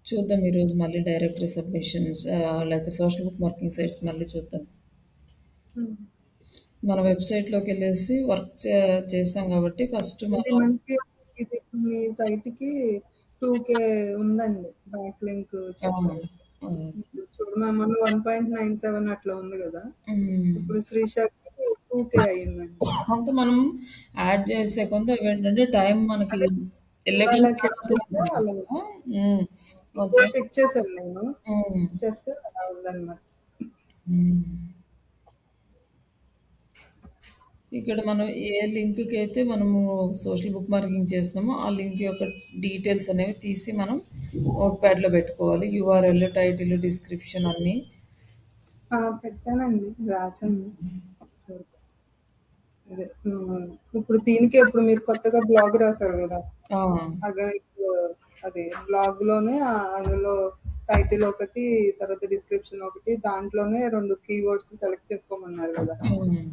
చూద్దాం ఈరోజు మళ్ళీ డైరెక్టరీ సబ్మిషన్స్ లేక సోషల్ బుక్ మార్కింగ్ సైట్స్ మళ్ళీ చూద్దాం. హ్మ్. మన వెబ్‌సైట్‌లోకెళ్ళేసి వర్క్ చేస్తాం కాబట్టి ఫస్ట్ ఇది మనం మనకి ఇది మీ సైట్‌కి 2,000 ఉందండి. బ్యాక్ లింక్ ఆ! చెక్ చేసి. అవును. ఇప్పుడు చూడు మొన్న 1.97 అట్లా ఉంది గదా! హ్మ్. ఇప్పుడు శ్రీషకి 2,000 అయిందండి. అంటే మనం యాడ్ చేసే కొంత అవేంటంటే టైం మనకి అదే ఇవాళ ఎలక్షన్ చెక్ తర్వాత చేస్తే ఉంటుంది అలా కదా! హ్మ్. మనం ఈరోజు చెక్ చేసుకుంటాం. చేశాను నేను. హ్మ్. చెక్ చేస్తే అలా ఉందన్నమాట. హ్మ్. ఇక్కడ మనం ఏ లింక్‌కైతే మనము సోషల్ బుక్ మార్కింగ్ చేస్తున్నామో, ఆ లింక్ యొక్క డీటెయిల్స్ అనేవి తీసి మనం నోట్‌ప్యాడ్‌లో పెట్టుకోవాలి. యూఆర్ఎల్, టైటిల్, డిస్క్రిప్షన్ అన్నీ. పెట్టానండి. రాసాను. అదే. ఇప్పుడు మీరు కొత్తగా బ్లాగ్ రాసారు గదా! ఆ! ఆర్గానిక్ అది బ్లాగ్‌లోనే అందులో టైటిల్ ఒకటి, తర్వాత డిస్క్రిప్షన్ ఒకటి, దాంట్లోనే 2 కీవర్డ్స్ సెలెక్ట్ చేసుకోమన్నారు గదా! హ్మ్.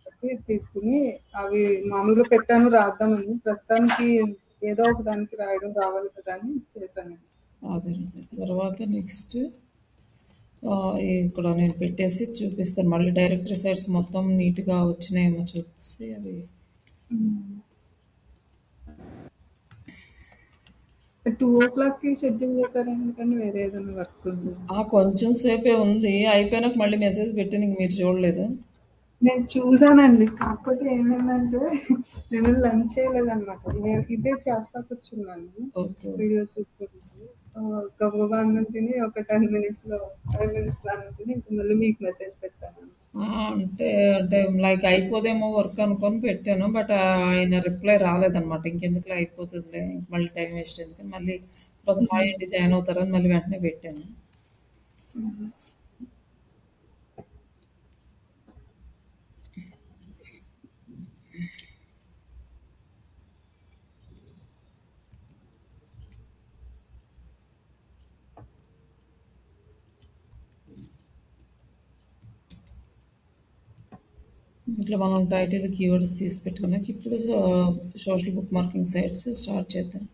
ఒకటి తీసుకొని అవి మామూలుగా పెట్టాను రాద్దామని. ప్రస్తుతానికి ఏదో ఒక దానికి రాయడం రావాలి కదా అని చేశానండి. అదే. తర్వాత నెక్స్ట్ ఇక్కడ నేను పెట్టేసి చూపిస్తాను. మళ్ళీ డైరెక్టరీ సైట్స్ మొత్తం నీట్‌గా వచ్చినాయేమో చూసి అవి 2:00కి షెడ్యూల్ చేశారు ఎందుకండి? వేరే ఏదైనా వర్క్ ఉందా? కొంచెం సేపే ఉంది. అయిపోయినాక మళ్ళీ మెసేజ్ పెట్టాను. ఇంక మీరు చూడలేదు. నేను చూసానండి. కాకపోతే ఏమైందంటే నేను లంచ్ చేయలేదన్నమాట. ఇదే చేస్తా కూర్చున్నాను. ఓకే. వీడియో చూసుకుంటూ. గబగబా అన్నం తిని ఒక 10 మినిట్స్‌లో 5 మినిట్స్‌లో అన్నం తిని ఇంక మళ్ళీ మీకు మెసేజ్ పెట్టాను. అంటే లైక్ అయిపోదేమో వర్క్ అనుకొని పెట్టాను. బట్ ఆయన రిప్లై రాలేదనమాట. ఇంకెందుకులే అయిపోతుందిలే మళ్ళీ టైం వేస్ట్ ఎందుకని మళ్ళీ తర్వాత హాయ్ అండి జాయిన్ అవుతారని మళ్ళీ వెంటనే పెట్టాను. ఇట్లా మనం టైటిల్ కీవర్డ్స్ తీసి పెట్టుకున్నాక ఇప్పుడు social book marking sites start చేద్దాం.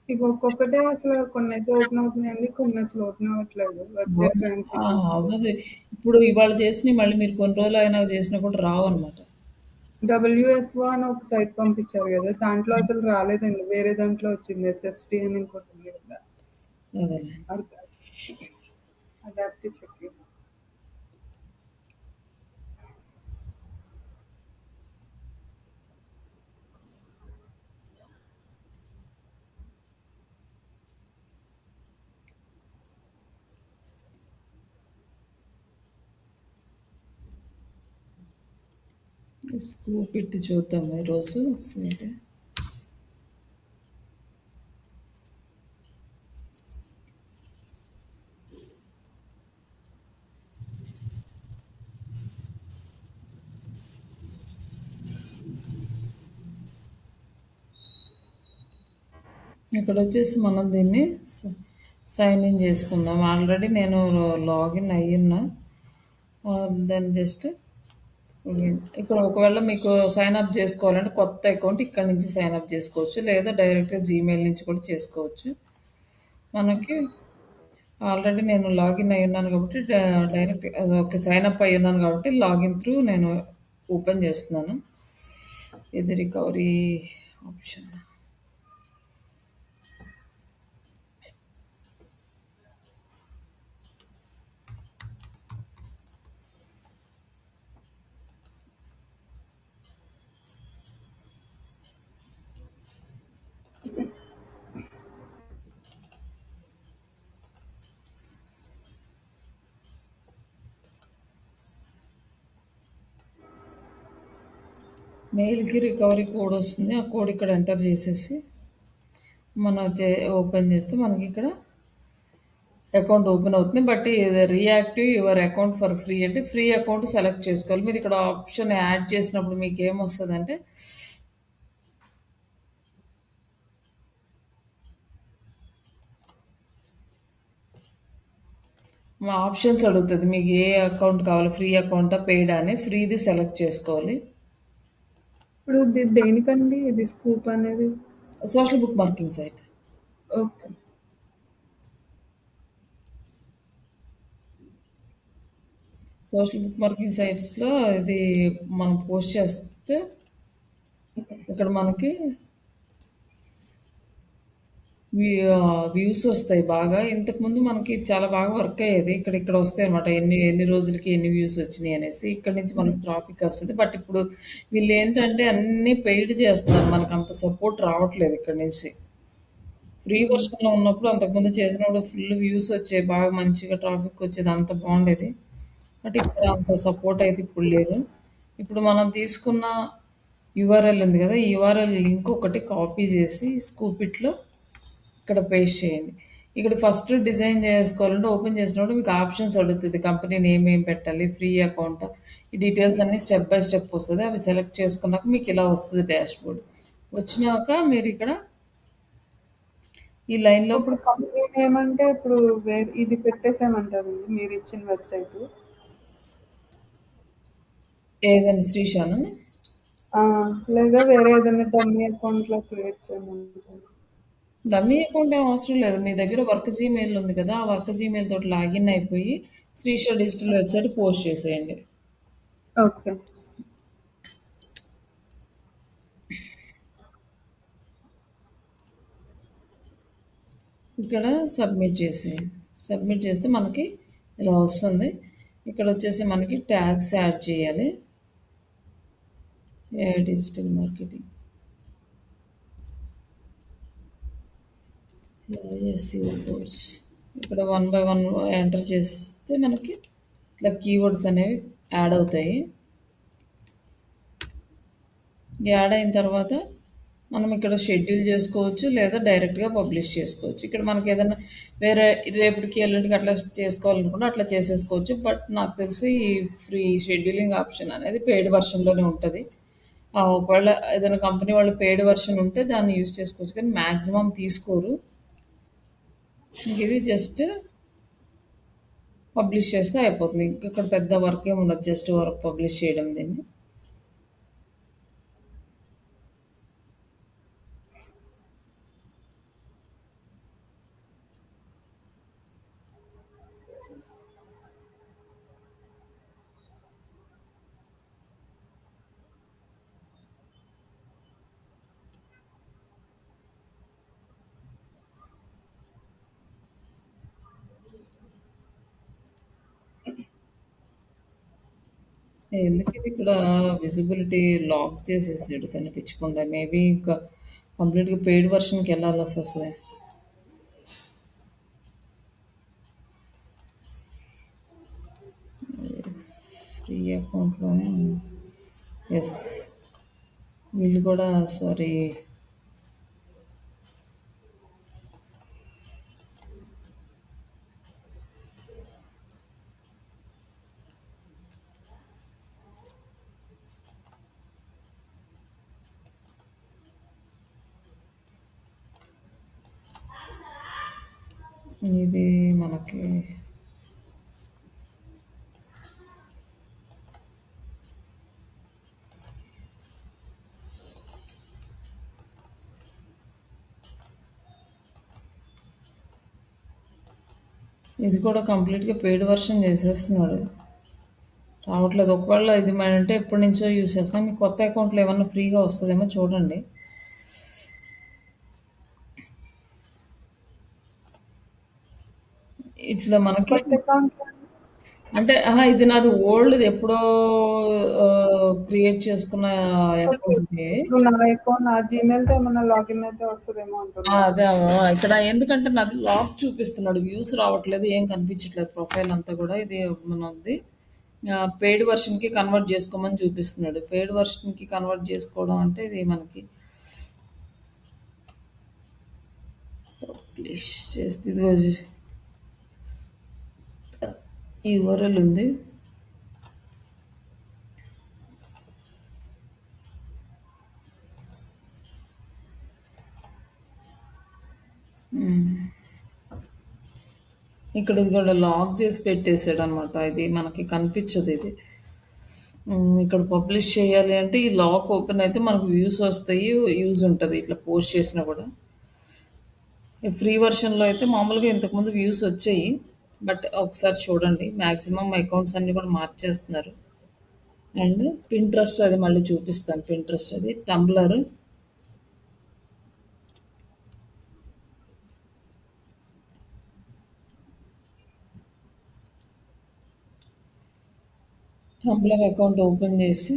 ఇవి ఒక్కొక్కటే అసలు కొన్నైతే ఓపెన్ అవుతున్నాయండి. కొన్ని అసలు ఓపెన్ అవ్వట్లేదు. వెబ్‌సైట్ ర్యాంక్ ఆ! చెకింగ్. అవ్వదు. ఇప్పుడు ఇవాళ చేసినవి మళ్ళీ మీరు కొన్ని రోజులు అయినాక చేసినా కూడా రావన్నమాట. డబ్ల్యూఎస్ఓ అని ఒక సైట్ పంపించారు గదా! దాంట్లో అసలు రాలేదండి. వేరే దాంట్లో వచ్చింది. ఎస్ఎస్‌టి అని ఇంకోటి ఉంది కదా! అదేలే. Adaptive checking. స్క్రూ పెట్టి చూద్దాం ఈరోజు ఒకసారి. ఇక్కడ వచ్చేసి మనం దీన్ని సైన్ ఇన్ చేసుకుందాం. ఆల్రెడీ నేను లాగిన్ అయ్యున్నా. దెన్ జస్ట్ ఇక్కడ ఒకవేళ మీకు సైన్ అప్ చేసుకోవాలంటే కొత్త అకౌంట్ ఇక్కడ నుంచి సైన్ అప్ చేసుకోవచ్చు. లేదా డైరెక్ట్‌గా జీమెయిల్ నుంచి కూడా చేసుకోవచ్చు. మనకి ఆల్రెడీ నేను లాగిన్ అయ్యి ఉన్నాను కాబట్టి డైరెక్ట్ ఓకే. సైన్ అప్ అయ్యి ఉన్నాను కాబట్టి లాగిన్ త్రూ నేను ఓపెన్ చేస్తున్నాను. ఇది రికవరీ ఆప్షన్. మెయిల్‌కి రికవరీ కోడ్ వస్తుంది. ఆ కోడ్ ఇక్కడ ఎంటర్ చేసేసి మనం ఓపెన్ చేస్తే మనకి ఇక్కడ అకౌంట్ ఓపెన్ అవుతుంది. బట్ ఇది reactive your account for free అంటే ఫ్రీ అకౌంట్ సెలెక్ట్ చేసుకోవాలి. మీరు ఇక్కడ ఆప్షన్ యాడ్ చేసినప్పుడు మీకు ఏమొస్తదంటే మా ఆప్షన్స్ అడుగుతది. మీకు ఏ అకౌంట్ కావాలి? ఫ్రీ అకౌంటా? పెయిడా అని ఫ్రీది సెలెక్ట్ చేసుకోవాలి. ఇప్పుడు దేనికండి ఇది స్కూప్ అనేది? Social book marking site. Okay. Social book marking సైట్స్‌లో ఇది మనం పోస్ట్ చేస్తే ఇక్కడ మనకి వ్యూస్ వస్తాయి బాగా. ఇంతకుముందు మనకి చాలా బాగా వర్క్ అయ్యేది. ఇక్కడ వస్తాయన్నమాట. ఎన్ని ఎన్ని రోజులకి ఎన్ని వ్యూస్ వచ్చినాయి అనేసి. ఇక్కడి నుంచి మనకి ట్రాఫిక్ వస్తది. బట్ ఇప్పుడు వీళ్ళేంటంటే అన్నీ పెయిడ్ చేస్తున్నారు. మనకంత సపోర్ట్ రావట్లేదు ఇక్కడి నుంచి. ఫ్రీ వెర్షన్‌లో ఉన్నప్పుడు అంతకుముందు చేసినప్పుడు ఫుల్ వ్యూస్ వచ్చేయి. బాగా మంచిగా ట్రాఫిక్ వచ్చేది. అంత బావుండేది. బట్ ఇక్కడ అంత సపోర్ట్ అయితే ఇప్పుడు లేదు. ఇప్పుడు మనం తీసుకున్న యూఆర్ఎల్ ఉంది కదా! ఈ యూఆర్ఎల్ లింక్ ఒకటి కాపీ చేసి స్కూపిట్‌లో ఇక్కడ పేస్ట్ చేయండి. ఇక్కడ ఫస్ట్ డిజైన్ చేసుకోవాలంటే ఓపెన్ చేసినప్పుడు మీకు ఆప్షన్స్ అడుగుతది. కంపెనీ నేమ్ ఏం పెట్టాలి? ఫ్రీ అకౌంటా? ఈ డీటెయిల్స్ అన్నీ స్టెప్ బై స్టెప్ వస్తది. అవి సెలెక్ట్ చేసుకున్నాక మీకు ఇలా వస్తది డాష్‌బోర్డ్. వచ్చినాక మీరిక్కడ ఈ లైన్‌లో ఇప్పుడు ఫస్ట్ కంపెనీ నేమ్ అంటే ఇప్పుడు ఇది పెట్టేసేయమంటారండి మీరిచ్చిన వెబ్‌సైటు? ఏదండి శ్రీషానా? ఆ! లేదా వేరే ఏదైనా డమ్మీ అకౌంట్‌లా క్రియేట్ చేయమంటారా? డమ్మీ అకౌంట్ ఏం అవసరం లేదు. మీ దగ్గర వర్క్ జీమెయిల్ ఉంది కదా! ఆ వర్క్ జీమెయిల్ తోటి లాగిన్ అయిపోయి శ్రీషా డిజిటల్ వెబ్‌సైట్ పోస్ట్ చేసేయండి. ఓకే. ఇక్కడ సబ్మిట్ చేసేయండి. సబ్మిట్ చేస్తే మనకి ఇలా వస్తుంది. ఇక్కడ వచ్చేసి మనకి ట్యాగ్స్ యాడ్ చేయాలి. Digital marketing. SEO course. ఇక్కడ 1 బై 1 ఎంటర్ చేస్తే మనకి ఇట్లా కీవర్డ్స్ అనేవి యాడ్ అవుతాయి. యాడ్ అయిన తర్వాత మనం ఇక్కడ షెడ్యూల్ చేసుకోవచ్చు లేదా డైరెక్ట్‌గా పబ్లిష్ చేసుకోవచ్చు. ఇక్కడ మనకి ఏదైనా వేరే రేపటికి, ఎల్లుండికి అట్లా చేసుకోవాలనుకుంటే అట్లా చేసేసుకోవచ్చు. బట్ నాకు తెలిసి ఈ ఫ్రీ షెడ్యూలింగ్ ఆప్షన్ అనేది పెయిడ్ వెర్షన్‌లోనే ఉంటది. ఒకవేళ ఏదైనా కంపెనీ వాళ్ళు పెయిడ్ వెర్షన్ ఉంటే దాన్ని యూజ్ చేసుకోవచ్చు. కానీ మాక్సిమం తీసుకోరు. ఇంక ఇది జస్ట్ పబ్లిష్ చేస్తే అయిపోతుంది. ఇంక ఇక్కడ పెద్ద వర్క్ ఏమి ఉండదు. జస్ట్ వర్క్ పబ్లిష్ చేయడం దీన్ని. ఎందుకు ఇది ఇక్కడ విజిబిలిటీ లాక్ చేసేసాడు కనిపించకుండా. మేబీ ఇంకా కంప్లీట్‌గా పెయిడ్ వెర్షన్‌కి వెళ్ళాల్సి వస్తది. ఫ్రీ అకౌంట్‌లోనే యెస్. వీళ్ళు కూడా సారీ ఇది మనకి ఇది కూడా కంప్లీట్‌గా పెయిడ్ వెర్షన్ చేసేస్తున్నాడు. రావట్లేదు. ఒకవేళ ఇది అంటే ఎప్పటి నుంచో యూజ్ చేస్తున్నాం. మీకు కొత్త అకౌంట్‌లో ఏమన్నా ఫ్రీగా వస్తదేమో చూడండి. ఇట్లా మనకి కొత్త అకౌంట్‌లో అంటే ఇది నాది ఓల్డ్‌ది ఎప్పుడో క్రియేట్ చేసుకున్న ఓకే. అకౌంట్ ఇది. ఇప్పుడు నా అకౌంట్ నా జీమెయిల్‌తో ఏమన్నా లాగిన్ అయితే వస్తదేమో అంటున్నారా? అదే ఇక్కడ ఎందుకంటే నాది లాక్ చూపిస్తున్నాడు. వ్యూస్ రావట్లేదు. ఏం కనిపించట్లేదు ప్రొఫైల్ అంతా కూడా. ఇది మనది పెయిడ్ వెర్షన్‌కి కన్వర్ట్ చేసుకోమని చూపిస్తున్నాడు. పెయిడ్ వెర్షన్‌కి కన్వర్ట్ చేసుకోవడం అంటే ఇది మనకి పబ్లిష్ చేస్తే ఇదిగో ఈ యూఆర్ఎల్ ఉంది. ఇక్కడ ఇది కూడా లాక్ చేసి పెట్టేసాడు అనమాట. ఇది మనకి కనిపించదు ఇది. ఇక్కడ పబ్లిష్ చేయాలి అంటే ఈ లాక్ ఓపెన్ అయితే మనకు వ్యూస్ వస్తాయి, యూజ్ ఉంటుంది ఇట్లా పోస్ట్ చేసినా కూడా. ఈ ఫ్రీ వర్షన్లో అయితే మామూలుగా ఇంతకుముందు వ్యూస్ వచ్చాయి, బట్ ఒకసారి చూడండి. మ్యాక్సిమం అకౌంట్స్ అన్నీ కూడా మార్చేస్తున్నారు. అండ్ పింట్రెస్ట్ అది మళ్ళీ చూపిస్తాను. పింట్రెస్ట్ అది టంబ్లర్. టంబ్లర్ అకౌంట్ ఓపెన్ చేసి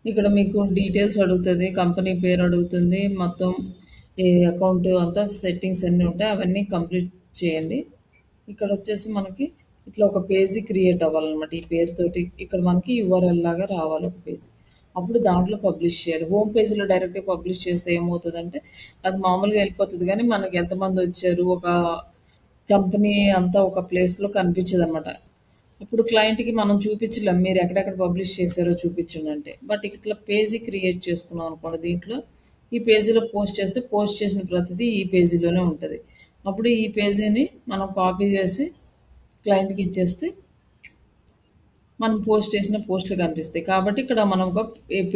ఇక్కడ మీకు డీటెయిల్స్ అడుగుతుంది, కంపెనీ పేరు అడుగుతుంది, మొత్తం ఏ అకౌంట్ అంతా సెట్టింగ్స్ అన్నీ ఉంటాయి, అవన్నీ కంప్లీట్ చేయండి. ఇక్కడ వచ్చేసి మనకి ఇట్లా ఒక పేజీ క్రియేట్ అవ్వాలన్నమాట. ఈ పేరుతోటి ఇక్కడ మనకి యూఆర్ఎల్ లాగా రావాలి ఒక పేజ్. అప్పుడు దాంట్లో పబ్లిష్ చేయాలి. హోమ్ పేజ్లో డైరెక్ట్గా పబ్లిష్ చేస్తే ఏమవుతుందంటే అది మామూలుగా వెళ్ళిపోతుంది, కానీ మనకి ఎంతమంది వచ్చారు, ఒక కంపెనీ అంతా ఒక ప్లేస్లో కనిపించదు అనమాట. ఇప్పుడు క్లయింట్‌కి మనం చూపించలేం. మీరు ఎక్కడెక్కడ పబ్లిష్ చేశారో చూపించండి అంటే. బట్ ఇట్లా పేజీ క్రియేట్ చేసుకున్నాం అనుకోండి దీంట్లో, ఈ పేజీలో పోస్ట్ చేస్తే పోస్ట్ చేసిన ప్రతిదీ ఈ పేజీలోనే ఉంటది. అప్పుడు ఈ పేజీని మనం కాపీ చేసి క్లయింట్‌కి ఇచ్చేస్తే మనం పోస్ట్ చేసిన పోస్టులు కనిపిస్తాయి. కాబట్టి ఇక్కడ మనం ఒక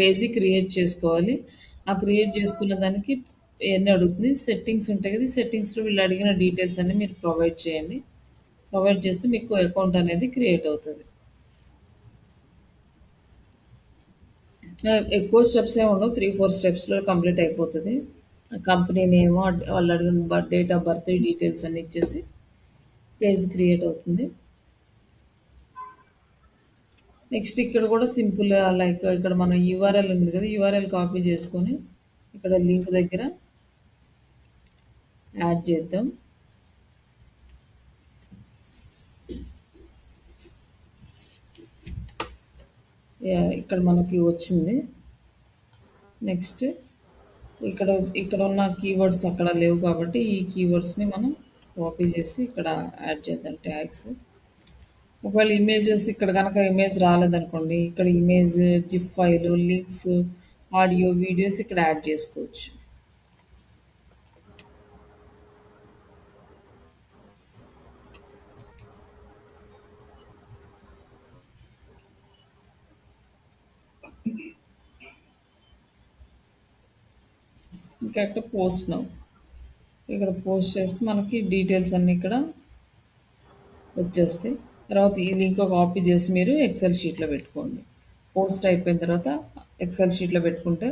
పేజీ క్రియేట్ చేసుకోవాలి. ఆ క్రియేట్ చేసుకున్న దానికి ఇయన్నీ అడుగుతుంది. సెట్టింగ్స్ ఉంటాయి కదా! ఈ సెట్టింగ్స్‌లో వీళ్ళు అడిగిన డీటెయిల్స్ అన్నీ మీరు ప్రొవైడ్ చేయండి. ప్రొవైడ్ చేస్తే మీకు అకౌంట్ అనేది క్రియేట్ అవుతది. ఎక్కువ స్టెప్స్ ఏమి ఉండవు. 3, 4 స్టెప్స్‌లో కంప్లీట్ అయిపోతది. కంపెనీ నేము, వాళ్ళు అడిగిన డేట్ ఆఫ్ బర్త్ డీటెయిల్స్ అన్నీ ఇచ్చేసి పేజ్ క్రియేట్ అవుతుంది. నెక్స్ట్ ఇక్కడ కూడా సింపుల్, లైక్ ఇక్కడ మన యూఆర్ఎల్ ఉంది కదా! యూఆర్ఎల్ కాపీ చేసుకొని ఇక్కడ లింక్ దగ్గర యాడ్ చేద్దాం. ఇక్కడ మనకి వచ్చింది. నెక్స్ట్ ఇక్కడ ఇక్కడ ఉన్న కీవర్డ్స్ అక్కడ లేవు కాబట్టి ఈ కీవర్డ్స్ని మనం కాపీ చేసి ఇక్కడ యాడ్ చేద్దాం ట్యాగ్స్. ఒకవేళ ఇమేజెస్ ఇక్కడ కనుక ఇమేజ్ రాలేదనుకోండి, ఇక్కడ image, zip file, links, audio, videos ఇక్కడ యాడ్ చేసుకోవచ్చు. ఇంకా పోస్ట్ నౌ ఇక్కడ పోస్ట్ చేస్తే మనకి డీటెయిల్స్ అన్నీ ఇక్కడ వచ్చేస్తాయి. తర్వాత ఈ లింక్ కాపీ చేసి మీరు ఎక్సెల్ షీట్లో పెట్టుకోండి. పోస్ట్ అయిపోయిన తర్వాత ఎక్సెల్ షీట్లో పెట్టుకుంటే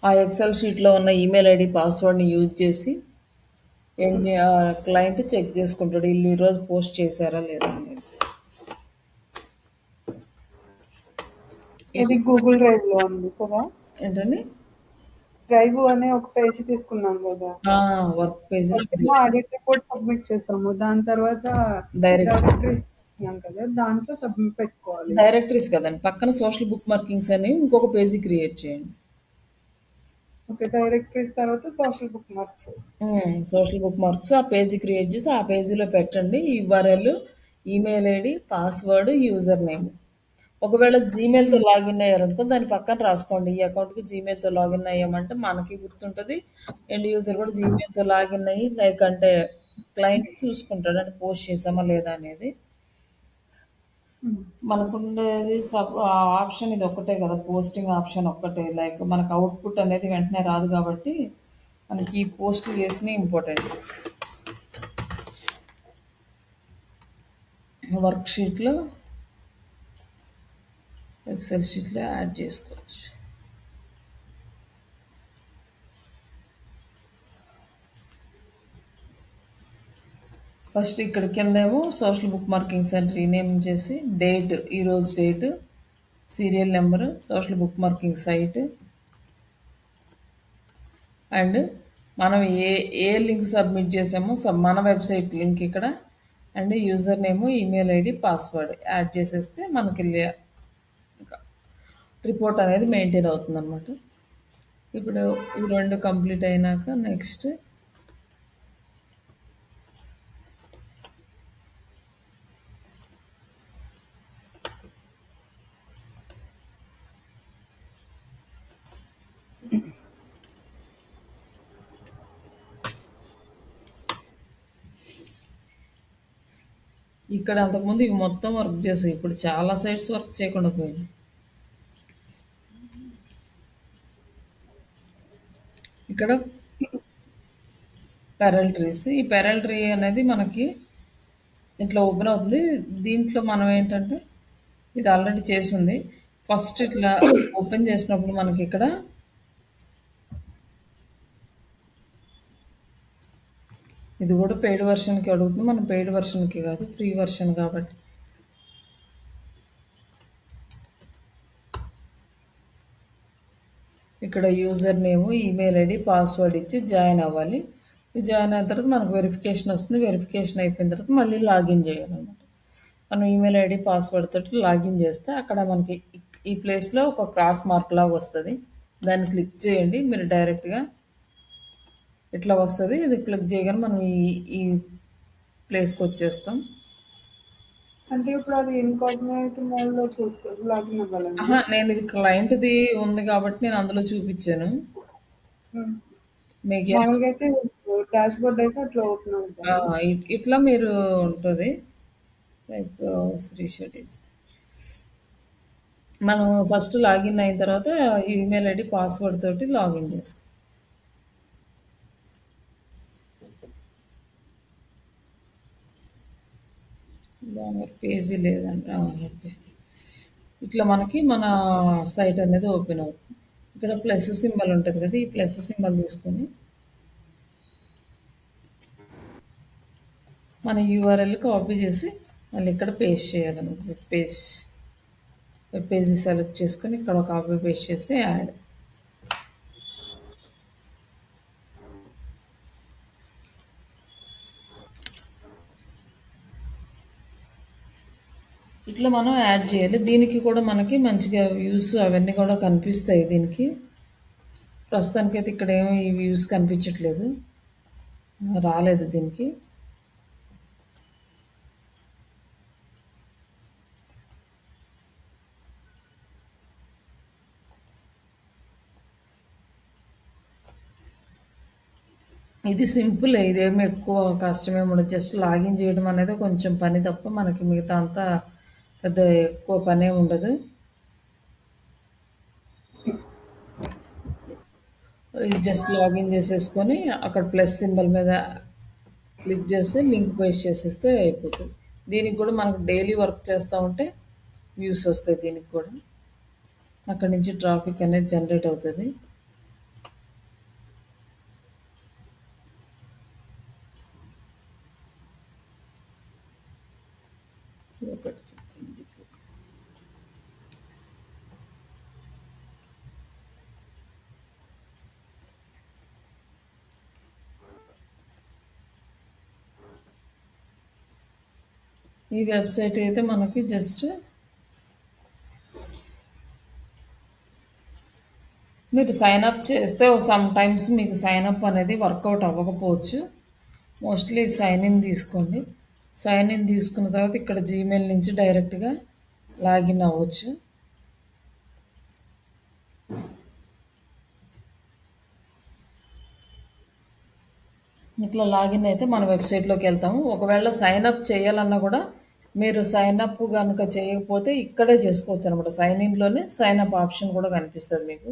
ఆ ఎక్సెల్ షీట్లో ఉన్న ఈమెయిల్ ఐడి పాస్వర్డ్ని యూజ్ చేసి క్లయింట్ చెక్ చేసుకుంటాడు వీళ్ళు ఈరోజు పోస్ట్ చేశారా లేదా అనేది. ఇది గూగుల్ డ్రైవ్ లో ఉంది కదా? ఏంటండి? డ్రైవ్ అనే ఒక పేజ్ తీసుకున్నాం కదా, work page audit report submit చేసాము. దాని తర్వాత డైరెక్టరీస్ కదా, దాంట్లో సబ్మిట్ పెట్టుకోవాలి. డైరెక్టరీస్ కదండి, పక్కన సోషల్ బుక్ మార్కింగ్స్ అని ఇంకొక పేజీ క్రియేట్ చేయండి. ఓకే, డైరెక్టరీస్ తర్వాత social book marks. Social book marks ఆ పేజీ క్రియేట్ చేసి ఆ పేజీలో పెట్టండి. URL, email ID, password, user name. ఒకవేళ జీమెయిల్తో లాగిన్ అయ్యారనుకో దాని పక్కన రాసుకోండి. ఈ అకౌంట్కి జీమెయిల్తో లాగిన్ అయ్యామంటే మనకి గుర్తుంటుంది, ఎండ్ యూజర్ కూడా జీమెయిల్తో లాగిన్ అయ్యి లైక్ అంటే క్లయింట్ చూసుకుంటాడు అంటే పోస్ట్ చేసామా లేదా అనేది. మనకుండేది ఆప్షన్ ఇది ఒక్కటే కదా, పోస్టింగ్ ఆప్షన్ ఒక్కటే. లైక్ మనకు అవుట్పుట్ అనేది వెంటనే రాదు కాబట్టి మనకి ఈ పోస్ట్ చేసిన ఇంపార్టెంట్. వర్క్ షీట్లో ఎక్సెల్ షీట్లో యాడ్ చేసుకోవచ్చు. ఫస్ట్ ఇక్కడ కిందేమో సోషల్ బుక్ మార్కింగ్స్ అని రీనేమ్ చేసి డేట్, ఈరోజు date, serial number, social book marking site, and మనం ఏ లింక్ సబ్మిట్ చేసామో మన వెబ్సైట్ లింక్ ఇక్కడ, and user name, email ID, password add చేసేస్తే మనకి రిపోర్ట్ అనేది మెయింటైన్ అవుతుంది అనమాట. ఇప్పుడు ఇవి రెండు కంప్లీట్ అయినాక నెక్స్ట్ ఇక్కడ అంతకుముందు ఇవి మొత్తం వర్క్ చేసాయి. ఇప్పుడు చాలా సైట్స్ వర్క్ చేయకుండా పోయినాయి. ఇక్కడ పెరల్ ట్రీస్. ఈ పెరల్ ట్రీ అనేది మనకి ఇట్లా ఓపెన్ అవుతుంది. దీంట్లో మనం ఏంటంటే ఇది ఆల్రెడీ చేసింది. ఫస్ట్ ఇట్లా ఓపెన్ చేసినప్పుడు మనకి ఇక్కడ ఇది కూడా పెయిడ్ వర్షన్కి అడుగుతుంది. మనం పెయిడ్ వర్షన్కి కాదు, ఫ్రీ వర్షన్ కాబట్టి. ఇక్కడ user name, email ID, password ఇచ్చి జాయిన్ అవ్వాలి. జాయిన్ అయిన తర్వాత మనకు వెరిఫికేషన్ వస్తుంది. వెరిఫికేషన్ అయిపోయిన తర్వాత మళ్ళీ లాగిన్ చేయాలన్నమాట. మనం ఈమెయిల్ ఐడి, పాస్వర్డ్ తోటి లాగిన్ చేస్తే అక్కడ మనకి ఈ ప్లేస్లో ఒక క్రాస్ మార్క్ లాగా వస్తుంది. దాన్ని క్లిక్ చేయండి. మీరు డైరెక్ట్గా ఇట్లా వస్తుంది. ఇది క్లిక్ చేయగానే మనం ఈ ప్లేస్కి వచ్చేస్తాం. అంటే ఇప్పుడు అది ఇన్కాగ్నైట్ మోడ్‌లో లాగిన్ అవ్వాలండి? నేను ఇది క్లయింట్ది ఉంది కాబట్టి నేను అందులో చూపించాను. హ్మ్. మీకు మామూలుగా అయితే డాష్‌బోర్డ్ అయితే అట్లా ఓపెన్ అవుతుంది. ఇట్లా మీరు ఉంటుంది లైక్ శ్రీ షెడ్యూల్స్. మనం ఫస్ట్ లాగిన్ అయిన తర్వాత ఈమెయిల్ ఐడి, పాస్వర్డ్ తోటి లాగిన్ చేసుకో. పేజీ లేదండి. ఓకే. ఇట్లా మనకి మన సైట్ అనేది ఓపెన్ అవుతుంది. ఇక్కడ ప్లస్ సింబల్ ఉంటుంది కదా, ఈ ప్లస్ సింబల్ తీసుకొని మన యూఆర్ఎల్ కాపీ చేసి మళ్ళీ ఇక్కడ పేస్ట్ చేయాలన్నమాట. వెబ్ పేజ్ సెలెక్ట్ చేసుకొని ఇక్కడ కాపీ పేస్ట్ చేసి యాడ్. ఇట్లా మనం యాడ్ చేయాలి. దీనికి కూడా మనకి మంచిగా వ్యూస్ అవన్నీ కూడా కనిపిస్తాయి. దీనికి ప్రస్తుతానికైతే ఇక్కడ ఏమో ఈ వ్యూస్ కనిపించట్లేదు, రాలేదు దీనికి. ఇది సింపుల్, ఇదేమి ఎక్కువ కష్టమేమి ఉండదు. జస్ట్ లాగిన్ చేయడం అనేది కొంచెం పని తప్ప మనకి మిగతా అంతా పెద్ద ఎక్కువ పనే ఉండదు. ఇది జస్ట్ లాగిన్ చేసేసుకొని అక్కడ ప్లస్ సింబల్ మీద క్లిక్ చేసి లింక్ పేస్ట్ చేసేస్తే అయిపోతుంది. దీనికి కూడా మనకు డైలీ వర్క్ చేస్తూ ఉంటే వ్యూస్ వస్తాయి. దీనికి కూడా అక్కడి నుంచి ట్రాఫిక్ అనేది జనరేట్ అవుతుంది. ఒకటి ఈ వెబ్సైట్ అయితే మనకి జస్ట్ మీరు సైన్ అప్ చేస్తే సమ్ టైమ్స్ మీకు సైన్ అప్ అనేది వర్కౌట్ అవ్వకపోవచ్చు. మోస్ట్లీ సైన్ ఇన్ తీసుకోండి. సైన్ ఇన్ తీసుకున్న తర్వాత ఇక్కడ జీమెయిల్ నుంచి డైరెక్ట్గా లాగిన్ అవ్వచ్చు. ఇట్లా లాగిన్ అయితే మన వెబ్సైట్లోకి వెళ్తాము. ఒకవేళ సైన్ అప్ చేయాలన్నా కూడా మీరు సైన్ అప్ కనుక చేయకపోతే ఇక్కడే చేసుకోవచ్చు అనమాట. సైన్ ఇన్లోనే సైన్ అప్ ఆప్షన్ కూడా కనిపిస్తుంది మీకు.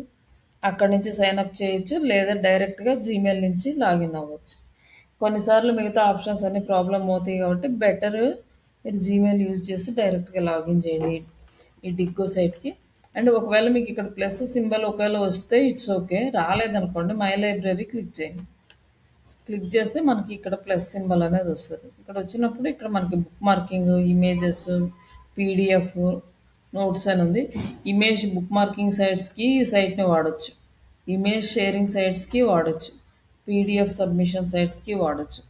అక్కడి నుంచి సైన్ అప్ చేయొచ్చు, లేదా డైరెక్ట్గా జీమెయిల్ నుంచి లాగిన్ అవ్వచ్చు. కొన్నిసార్లు మిగతా ఆప్షన్స్ అన్ని ప్రాబ్లం అవుతాయి కాబట్టి బెటర్ మీరు జీమెయిల్ యూజ్ చేసి డైరెక్ట్గా లాగిన్ చేయండి ఈ డిగ్గో సైట్కి. అండ్ ఒకవేళ మీకు ఇక్కడ ప్లస్ సింబల్ ఒకవేళ వస్తే ఇట్స్ ఓకే, రాలేదనుకోండి మై లైబ్రరీ క్లిక్ చేయండి. క్లిక్ చేస్తే మనకి ఇక్కడ ప్లస్ సింబల్ అనేది వస్తుంది. ఇక్కడ వచ్చినప్పుడు ఇక్కడ మనకి book marking, images, PDF, notes అని ఉంది. ఇమేజ్ బుక్ మార్కింగ్ సైట్స్కి ఈ సైట్ని వాడచ్చు. ఇమేజ్ షేరింగ్ సైట్స్కి వాడచ్చు. పీడిఎఫ్ సబ్మిషన్ సైట్స్కి వాడచ్చు.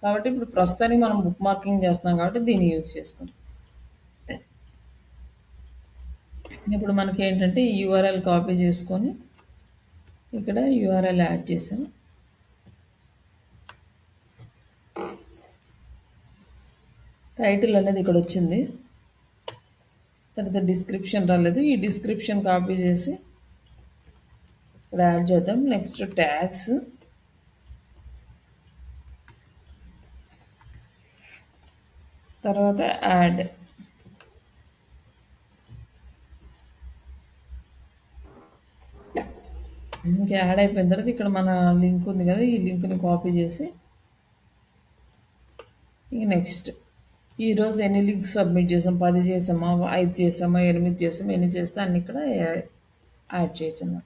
కాబట్టి ఇప్పుడు ప్రస్తుతానికి మనం బుక్ మార్కింగ్ చేస్తున్నాం కాబట్టి దీన్ని యూజ్ చేసుకుంటాం. ఇప్పుడు మనకి ఏంటంటే ఈ యూఆర్ఎల్ కాపీ చేసుకొని ఇక్కడ యూఆర్ఎల్ యాడ్ చేసాము. టైటిల్ అనేది ఇక్కడ వచ్చింది. తర్వాత డిస్క్రిప్షన్ రాలేదు. ఈ డిస్క్రిప్షన్ కాపీ చేసి ఇక్కడ యాడ్ చేద్దాం. Next tags. తర్వాత యాడ్. ఇంకా యాడ్ అయిపోయిన తర్వాత ఇక్కడ మన లింక్ ఉంది కదా, ఈ లింక్ని కాపీ చేసి ఇక నెక్స్ట్. ఈరోజు ఎన్ని లింక్స్ సబ్మిట్ చేసాం, 10 చేసామా, 5 చేసామా, 8 చేసామా, ఎన్ని చేస్తే అన్ని ఇక్కడ యాడ్ చేయొచ్చు అన్నమాట.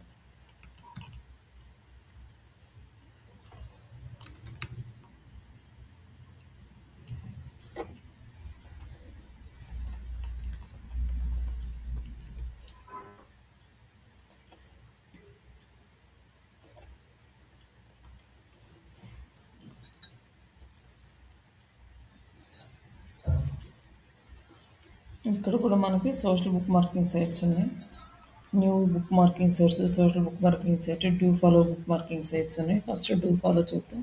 ఇక్కడ కూడా మనకి సోషల్ బుక్ మార్కింగ్ సైట్స్ ఉన్నాయి. New book marking sites, social book marking site, do follow book marking sites ఉన్నాయి. ఫస్ట్ డూ ఫాలో చూద్దాం.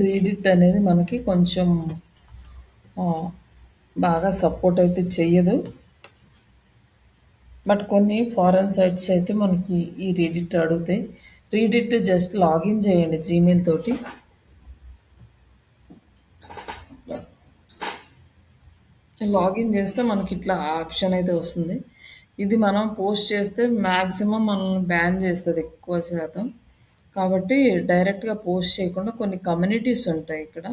రీడిట్ అనేది మనకి కొంచెం ఆ, బాగా సపోర్ట్ అయితే చెయ్యదు. బట్ కొన్ని ఫారెన్ సైట్స్ అయితే మనకి ఈ రీడిట్ అడుగుతాయి. రీడిట్ జస్ట్ లాగిన్ చేయండి జీమెయిల్ తోటి. లాగిన్ చేస్తే మనకి ఇట్లా ఆప్షన్ అయితే వస్తుంది. ఇది మనం పోస్ట్ చేస్తే మ్యాక్సిమం మనల్ని బ్యాన్ చేస్తుంది ఎక్కువ శాతం. కాబట్టి డైరెక్ట్గా పోస్ట్ చేయకుండా కొన్ని కమ్యూనిటీస్ ఉంటాయి ఇక్కడ.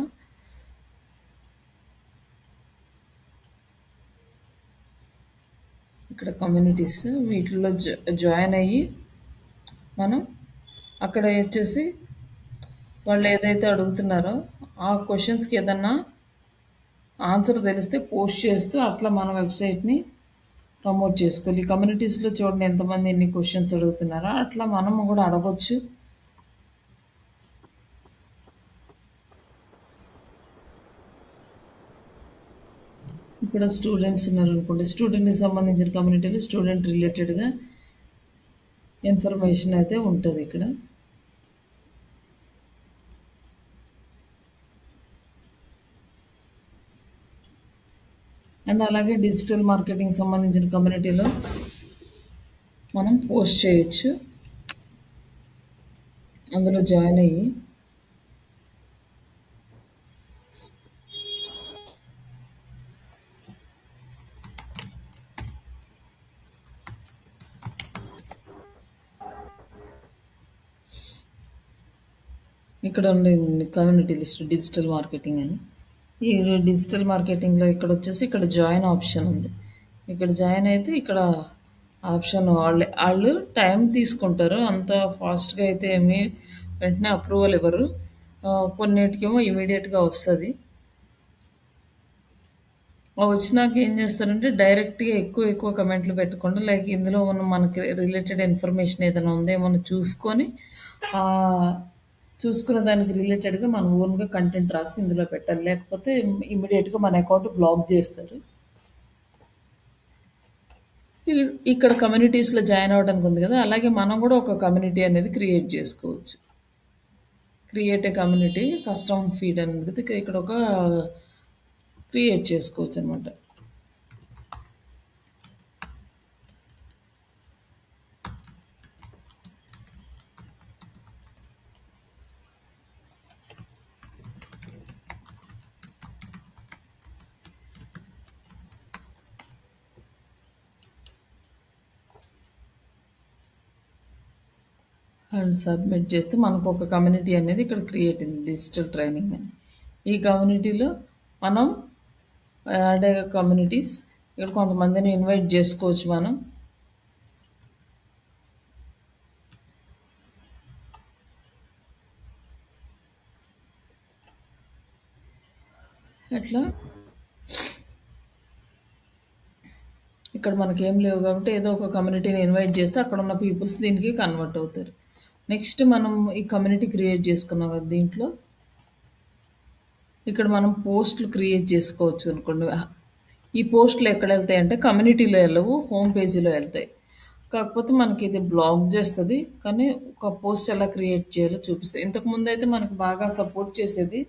ఇక్కడ కమ్యూనిటీస్, వీటిలో జాయిన్ అయ్యి మనం అక్కడ వచ్చేసి వాళ్ళు ఏదైతే అడుగుతున్నారో ఆ క్వశ్చన్స్కి ఏదన్నా ఆన్సర్ తెలిస్తే పోస్ట్ చేస్తూ అట్లా మన వెబ్సైట్ని ప్రమోట్ చేసుకోవాలి. ఈ కమ్యూనిటీస్లో చూడండి ఎంతమంది ఎన్ని క్వశ్చన్స్ అడుగుతున్నారో అట్లా మనం కూడా అడగొచ్చు. ఇక్కడ స్టూడెంట్స్ ఉన్నారు అనుకోండి, స్టూడెంట్కి సంబంధించిన కమ్యూనిటీలో స్టూడెంట్ రిలేటెడ్గా ఇన్ఫర్మేషన్ అయితే ఉంటుంది ఇక్కడ. అండ్ అలాగే డిజిటల్ మార్కెటింగ్ సంబంధించిన కమ్యూనిటీలో మనం పోస్ట్ చేయొచ్చు. అందులో జాయిన్ అయ్యి ఇక్కడ ఉండే కమ్యూనిటీ లిస్ట్ డిజిటల్ మార్కెటింగ్ అని. ఈ డిజిటల్ మార్కెటింగ్లో ఇక్కడ వచ్చేసి ఇక్కడ జాయిన్ ఆప్షన్ ఉంది. ఇక్కడ జాయిన్ అయితే ఇక్కడ ఆప్షన్ వాళ్ళు టైం తీసుకుంటారు, అంత ఫాస్ట్గా అయితే ఏమి వెంటనే అప్రూవల్ ఇవ్వరు. కొన్నిటికేమో ఇమీడియట్గా వస్తుంది. వచ్చినాక ఏం చేస్తారంటే డైరెక్ట్గా ఎక్కువ ఎక్కువ కమెంట్లు పెట్టకుండా, లైక్ ఇందులో మనం మనకి రిలేటెడ్ ఇన్ఫర్మేషన్ ఏదైనా ఉందేమో చూసుకొని చూసుకున్న దానికి రిలేటెడ్గా మనం ఓన్గా కంటెంట్ రాసి ఇందులో పెట్టాలి. లేకపోతే ఇమీడియట్గా మన అకౌంట్ బ్లాక్ చేస్తారు. ఇక్కడ కమ్యూనిటీస్లో జాయిన్ అవ్వడానికి ఉంది కదా, అలాగే మనం కూడా ఒక కమ్యూనిటీ అనేది క్రియేట్ చేసుకోవచ్చు. Create a community custom feed అనేది ఇక్కడ ఒక క్రియేట్ చేసుకోవచ్చు అనమాట. అండ్ సబ్మిట్ చేస్తే మనకు ఒక కమ్యూనిటీ అనేది ఇక్కడ క్రియేట్ అయింది, డిజిటల్ ట్రైనింగ్ అని. ఈ కమ్యూనిటీలో మనం యాడ్ కమ్యూనిటీస్ ఇక్కడ కొంతమందిని ఇన్వైట్ చేసుకోవచ్చు మనం. అట్లా ఇక్కడ మనకేం లేవు కాబట్టి ఏదో ఒక కమ్యూనిటీని ఇన్వైట్ చేస్తే అక్కడ ఉన్న పీపుల్స్ దీనికి కన్వర్ట్ అవుతారు. నెక్స్ట్ మనం ఈ కమ్యూనిటీ క్రియేట్ చేసుకున్నాం కదా, దీంట్లో ఇక్కడ మనం పోస్టులు క్రియేట్ చేసుకోవచ్చు అనుకోండి. ఈ పోస్టులు ఎక్కడ వెళ్తాయి అంటే కమ్యూనిటీలో వెళ్ళవు, హోమ్ పేజీలో వెళ్తాయి. కాకపోతే మనకి ఇది బ్లాక్ చేస్తుంది, కానీ ఒక పోస్ట్ ఎలా క్రియేట్ చేయాలో చూపిస్తుంది. ఇంతకుముందు అయితే మనకు బాగా సపోర్ట్ చేసేది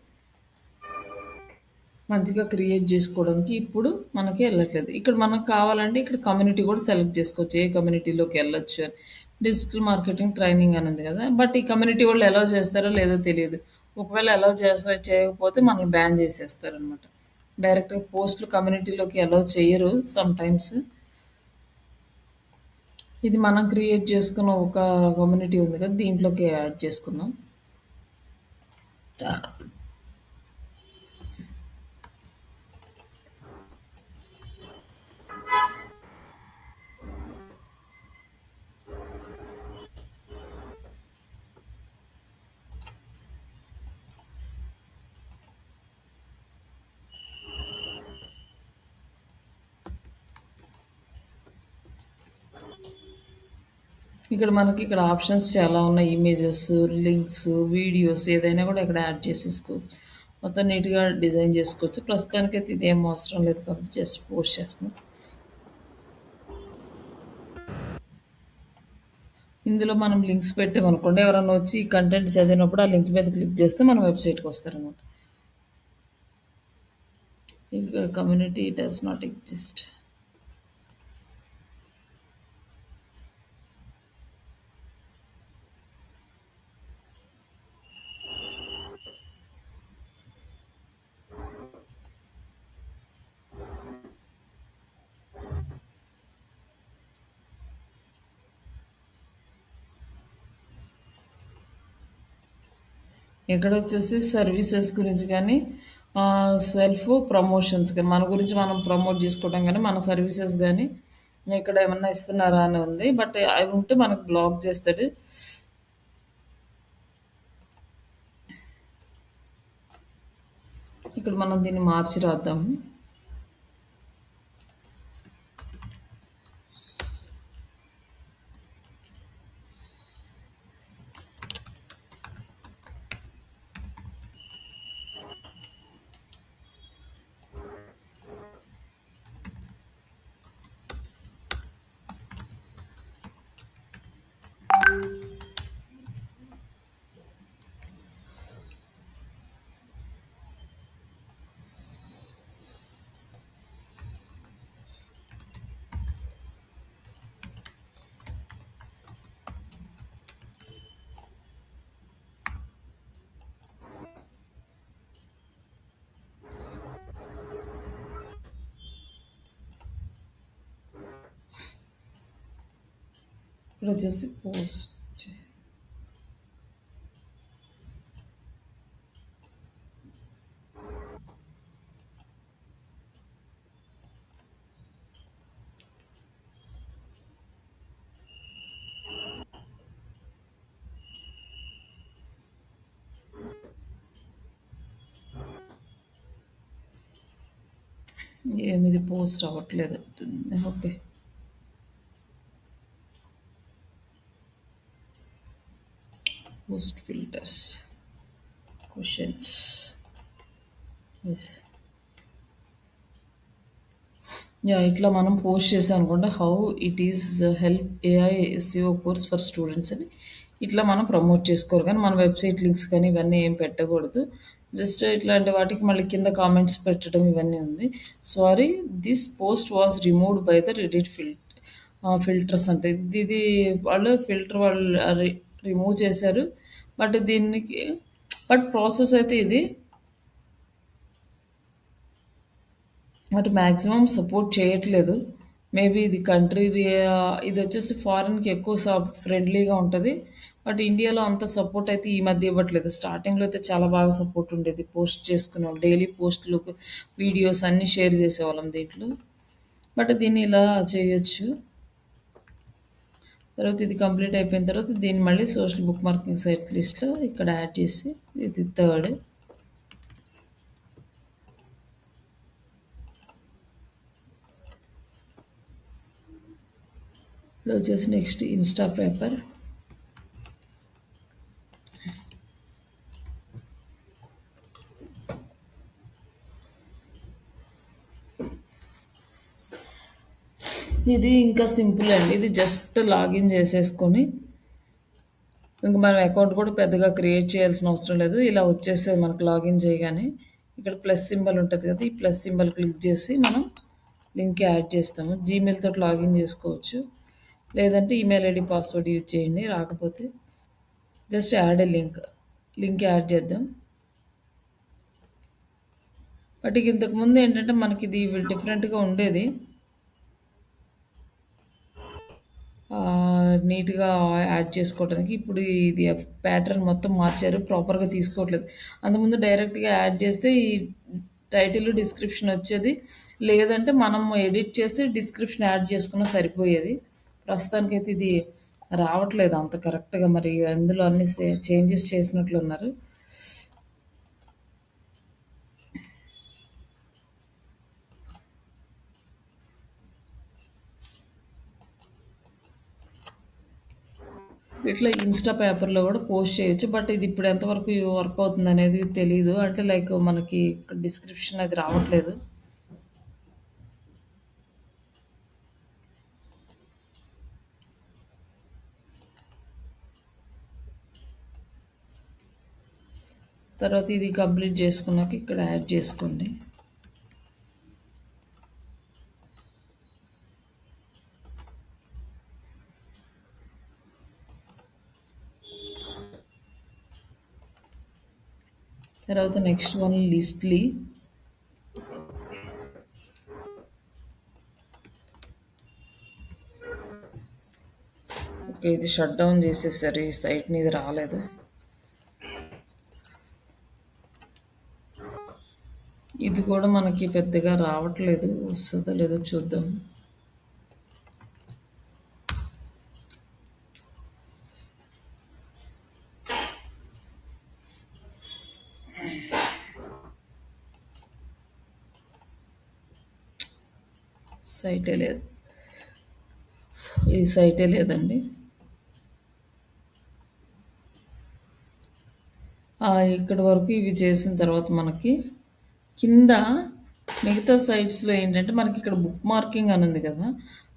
మంచిగా క్రియేట్ చేసుకోవడానికి ఇప్పుడు మనకి వెళ్ళట్లేదు. ఇక్కడ మనకు కావాలంటే ఇక్కడ కమ్యూనిటీ కూడా సెలెక్ట్ చేసుకోవచ్చు. ఏ కమ్యూనిటీలోకి వెళ్ళొచ్చు అని. డిజిటల్ మార్కెటింగ్ ట్రైనింగ్ అని ఉంది కదా! బట్ ఈ కమ్యూనిటీ వాళ్ళు అలౌ చేస్తారో లేదో తెలీదు. ఒకవేళ అలౌ చేయకపోతే మనల్ని బ్యాన్ చేసేస్తారనమాట. డైరెక్ట్‌గా పోస్ట్‌లు కమ్యూనిటీలోకి అలౌ చెయ్యరు సమ్‌టైమ్స్. ఇది మనం క్రియేట్ చేసుకున్న ఒక కమ్యూనిటీ ఉంది కదా! దీంట్లోకి యాడ్ చేసుకుందాం. ఇక్కడ మనకి ఇక్కడ ఆప్షన్స్ చాలా ఉన్నాయి. ఇమేజెస్, లింక్స్, వీడియోస్ ఏదైనా కూడా ఇక్కడ యాడ్ చేసేసుకోవచ్చు. మొత్తం నీట్‌గా డిజైన్ చేసుకోవచ్చు. ప్రస్తుతానికైతే ఇదేం అవసరం లేదు కాబట్టి జస్ట్ పోస్ట్ చేస్తున్నాను. ఇందులో మనం లింక్స్ పెట్టామనుకోండి ఎవరైనా వచ్చి ఈ కంటెంట్ చదివినప్పుడు ఆ లింక్ మీద క్లిక్ చేస్తే మన వెబ్‌సైట్‌కి వస్తారనమాట. ఇక్కడ కమ్యూనిటీ డస్ నాట్ ఎగ్జిస్ట్. ఇక్కడ వచ్చేసి సర్వీసెస్ గురించి కానీ సెల్ఫ్ ప్రమోషన్స్ కానీ మన గురించి మనం ప్రమోట్ చేసుకోవడం కానీ మన సర్వీసెస్ కానీ ఇక్కడ ఏమన్నా ఇస్తున్నారా అని ఉంది. బట్ అవి ఉంటే మనకు బ్లాక్ చేస్తాడు. ఇక్కడ మనం దీన్ని మార్చి రాద్దాము. ఇక్కడ వచ్చేసి పోస్ట్ ఏమిది పోస్ట్ అవ్వట్లేదు. Okay, post filters questions. Yeah ఇట్లా మనం పోస్ట్ చేసాం అనుకుంటే how it is help AI SEO course for students అని ఇట్లా మనం ప్రమోట్ చేసుకోవాలి. కానీ మన వెబ్సైట్ లింక్స్ కానీ ఇవన్నీ ఏం పెట్టకూడదు. జస్ట్ ఇట్లాంటి వాటికి మళ్ళీ కింద కామెంట్స్ పెట్టడం ఇవన్నీ ఉంది. Sorry, this post was removed by the Reddit filters అంటే ఇది వాళ్ళు ఫిల్టర్ వాళ్ళు రిమూవ్ చేశారు. బట్ దీనికి ప్రాసెస్ అయితే ఇది బట్ మ్యాక్సిమం సపోర్ట్ చేయట్లేదు. మేబీ ఇది కంట్రీ ఇది వచ్చేసి ఫారిన్‌కి ఎక్కువ ఫ్రెండ్లీగా ఉంటది. బట్ ఇండియాలో అంత సపోర్ట్ అయితే ఈ మధ్య ఇవ్వట్లేదు. స్టార్టింగ్‌లో అయితే చాలా బాగా సపోర్ట్ ఉండేది. పోస్ట్ చేసుకునేవాళ్ళు. డైలీ పోస్ట్‌లు, వీడియోస్ అన్నీ షేర్ చేసేవాళ్ళం దీంట్లో. బట్ దీన్ని ఇలా చేయొచ్చు. తర్వాత ఇది కంప్లీట్ అయిపోయిన తర్వాత దీన్ని మళ్ళీ సోషల్ బుక్ మార్కింగ్ సైట్ లిస్ట్‌లో ఇక్కడ యాడ్ చేసి ఇది థర్డ్. ఇప్పుడు వచ్చేసి నెక్స్ట్ ఇన్‌స్టా పేపర్. ఇది ఇంకా సింపుల్ అండి. ఇది జస్ట్ లాగిన్ చేసేసుకొని ఇంక మనం అకౌంట్ కూడా పెద్దగా క్రియేట్ చేయాల్సిన అవసరం లేదు. ఇలా వచ్చేసేది మనకు లాగిన్ చేయగానే. ఇక్కడ ప్లస్ సింబల్ ఉంటుంది కదా, ఈ ప్లస్ సింబల్ క్లిక్ చేసి మనం లింక్ యాడ్ చేస్తాము. జీమెయిల్ తోటి లాగిన్ చేసుకోవచ్చు, లేదంటే ఈమెయిల్ ఐడి పాస్వర్డ్ యూజ్ చేయండి. రాకపోతే జస్ట్ యాడ్ ఏ లింక్ యాడ్ చేద్దాం. బట్ ఇక ఇంతకుముందు ఏంటంటే మనకి ఇది డిఫరెంట్గా ఉండేది. నీట్గా యాడ్ చేసుకోవడానికి ఇప్పుడు ఇది ప్యాటర్న్ మొత్తం మార్చారు, ప్రాపర్గా తీసుకోవట్లేదు. అంతకుముందు డైరెక్ట్గా యాడ్ చేస్తే ఈ టైటిల్ డిస్క్రిప్షన్ వచ్చేది, లేదంటే మనం ఎడిట్ చేసి డిస్క్రిప్షన్ యాడ్ చేసుకున్నా సరిపోయేది. ప్రస్తుతానికైతే ఇది రావట్లేదు అంత కరెక్ట్గా, మరి అందులో అన్ని చేంజెస్ చేసినట్లున్నారు. ఇట్లా ఇన్స్టా పేపర్లో కూడా పోస్ట్ చేయొచ్చు, బట్ ఇది ఇప్పుడు ఎంతవరకు వర్క్ అవుతుంది అనేది తెలియదు. అంటే లైక్ మనకి డిస్క్రిప్షన్ అది రావట్లేదు. తర్వాత ఇది కంప్లీట్ చేసుకున్నాక ఇక్కడ యాడ్ చేసుకోండి. తర్వాత నెక్స్ట్ వన్ లిస్ట్లీ. ఓకే, ఇది షట్ డౌన్ చేసేసారు, ఈ సైట్ని, ఇది రాలేదు. ఇది కూడా మనకి పెద్దగా రావట్లేదు, వస్తుందో లేదో చూద్దాం. సైటే లేదు, ఈ సైటే లేదండి. ఇక్కడి వరకు ఇవి చేసిన తర్వాత మనకి కింద మిగతా సైట్స్లో ఏంటంటే మనకి ఇక్కడ బుక్ మార్కింగ్ అని ఉంది కదా,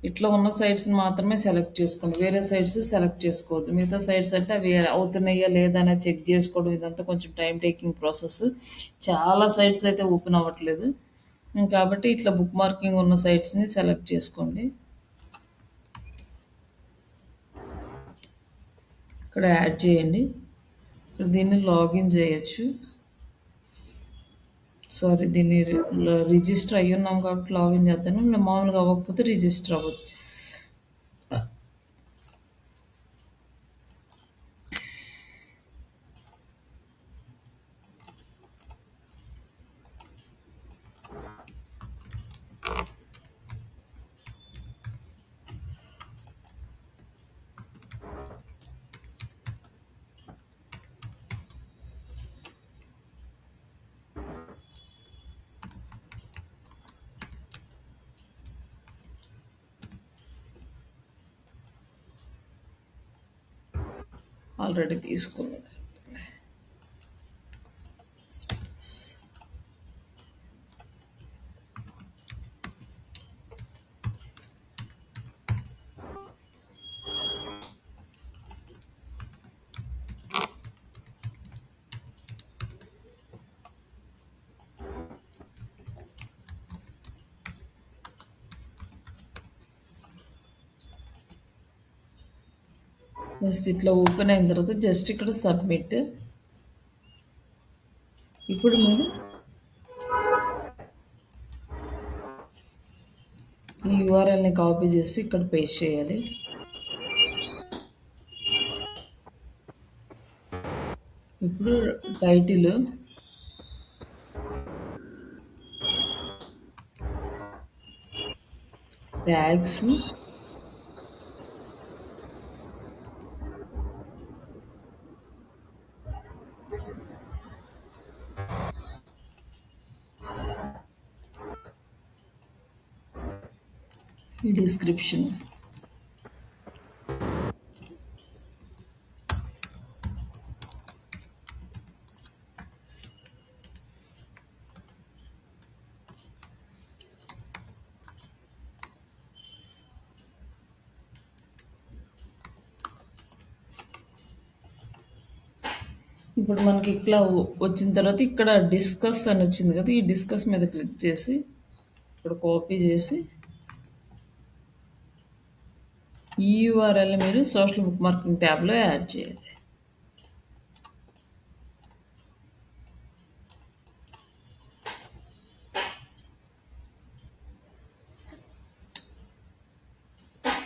ఇట్లా ఉన్న సైట్స్ని మాత్రమే సెలెక్ట్ చేసుకోండి, వేరే సైట్స్ సెలెక్ట్ చేసుకోవద్దు. మిగతా సైట్స్ అంటే అవి అవుతున్నాయా లేదా అనేది చెక్ చేసుకోవడం, ఇదంతా కొంచెం టైం టేకింగ్ ప్రాసెస్. చాలా సైట్స్ అయితే ఓపెన్ అవ్వట్లేదు, కాబట్టి ఇట్లా బుక్ మార్కింగ్ ఉన్న సైట్స్ని సెలెక్ట్ చేసుకోండి. ఇక్కడ యాడ్ చేయండి. ఇక్కడ దీన్ని లాగిన్ చేయొచ్చు. సారీ, దీన్ని రిజిస్టర్ అయ్యి ఉన్నాం కాబట్టి లాగిన్ చేద్దాను, మామూలుగా అవ్వకపోతే రిజిస్టర్ అవ్వదు. ఆల్రెడీ తీసుకున్నది. జస్ట్ ఇట్లా ఓపెన్ అయిన తర్వాత జస్ట్ ఇక్కడ సబ్మిట్. ఇప్పుడు మీరు ఈ యూఆర్ఎల్ని కాపీ చేసి ఇక్కడ పేస్ట్ చేయాలి. ఇప్పుడు టైటిల్, ట్యాగ్స్, డిస్క్రిప్షన్. ఇప్పుడు మనకి ఇట్లా వచ్చిన తర్వాత ఇక్కడ డిస్కస్ అని వచ్చింది కదా, ఈ డిస్కస్ మీద క్లిక్ చేసి ఇప్పుడు కాపీ చేసి ఈ యూఆర్ఎల్ మీరు సోషల్ బుక్ మార్కింగ్ ట్యాబ్లో యాడ్ చేయాలి.